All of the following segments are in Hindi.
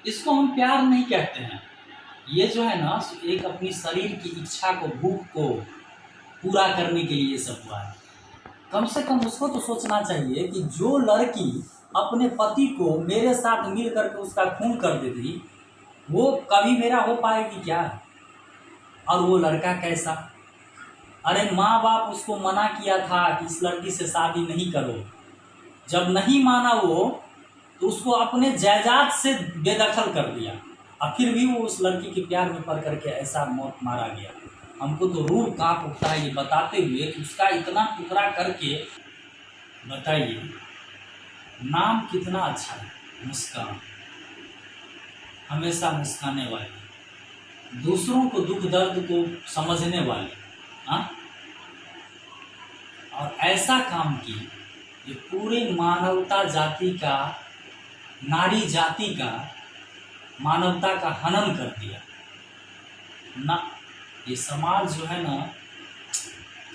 इसको हम प्यार नहीं कहते हैं। ये जो है ना, एक अपनी शरीर की इच्छा को, भूख को पूरा करने के लिए ये सब हुआ है। कम से कम उसको तो सोचना चाहिए कि जो लड़की अपने पति को मेरे साथ मिल करके उसका खून कर देती, वो कभी मेरा हो पाएगी क्या? और वो लड़का कैसा? अरे माँ बाप उसको मना किया था कि इस लड़की से शादी नहीं करो। जब नहीं माना वो, तो उसको अपने जायदाद से बेदखल कर दिया, और फिर भी वो उस लड़की के प्यार में पड़ करके ऐसा मौत मारा गया। हमको तो रूह कांप उठता है ये बताते हुए कि उसका इतना टुकड़ा करके। बताइए, नाम कितना अच्छा है, मुस्कान, हमेशा मुस्काने वाली, दूसरों को दुख दर्द को समझने वाली। हाँ, और ऐसा काम की ये पूरे मानवता जाति का, नारी जाति का, मानवता का हनन कर दिया ना। ये समाज जो है ना,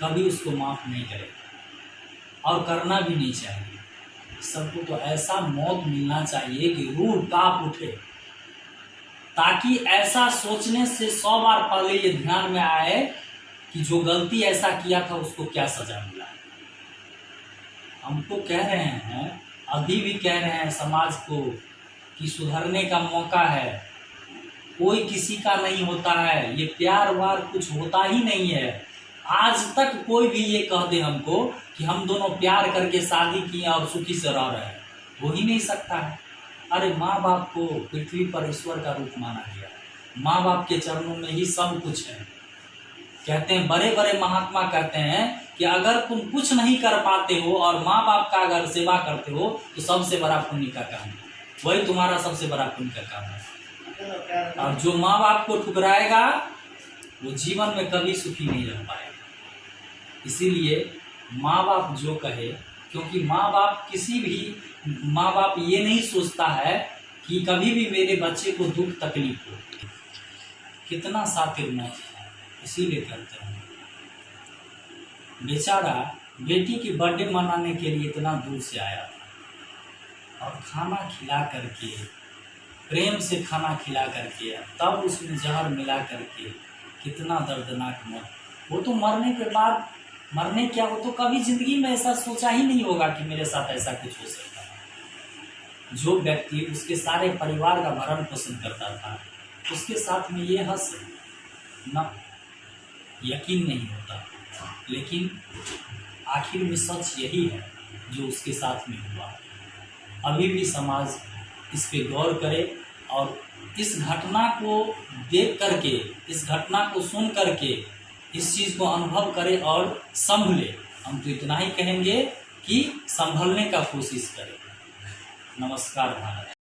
कभी उसको माफ नहीं करेगा और करना भी नहीं चाहिए। सबको तो ऐसा मौत मिलना चाहिए कि रूह कांप उठे, ताकि ऐसा सोचने से 100 बार पहले ये ध्यान में आए कि जो गलती ऐसा किया था उसको क्या सजा मिला। हम तो कह रहे हैं, अभी भी कह रहे हैं समाज को कि सुधरने का मौका है। कोई किसी का नहीं होता है, ये प्यार वार कुछ होता ही नहीं है। आज तक कोई भी ये कह दे हमको कि हम दोनों प्यार करके शादी किए और सुखी से रह रहे हैं, हो ही नहीं सकता है। अरे माँ बाप को पृथ्वी पर ईश्वर का रूप माना गया, माँ बाप के चरणों में ही सब कुछ है। कहते हैं, बड़े बड़े महात्मा कहते हैं कि अगर तुम कुछ नहीं कर पाते हो और माँ बाप का अगर सेवा करते हो तो सबसे बड़ा पुण्य का काम है, वही तुम्हारा सबसे बड़ा पुण्य का काम है। और जो माँ बाप को ठुकराएगा वो जीवन में कभी सुखी नहीं रह पाएगा। इसीलिए माँ बाप जो कहे, क्योंकि माँ बाप माँ बाप ये नहीं सोचता है कि कभी भी मेरे बच्चे को दुख तकलीफ हो। कितना सातिर मौत है, इसीलिए करते हैं। बेचारा बेटी की बर्थडे मनाने के लिए इतना दूर से आया था, और खाना खिला करके, प्रेम से खाना खिला करके, तब उसमें जहर मिला करके, कितना दर्दनाक मौत। वो तो मरने के बाद, मरने क्या, वो तो कभी जिंदगी में ऐसा सोचा ही नहीं होगा कि मेरे साथ ऐसा कुछ हो सकता है। जो व्यक्ति उसके सारे परिवार का भरण पोषण करता था, उसके साथ में ये हंस ना, यकीन नहीं होता। लेकिन आखिर में सच यही है जो उसके साथ में हुआ। अभी भी समाज इस पे गौर करे और इस घटना को देख करके, इस घटना को सुन करके इस चीज़ को अनुभव करे और संभले। हम तो इतना ही कहेंगे कि संभलने का कोशिश करें। नमस्कार भारत।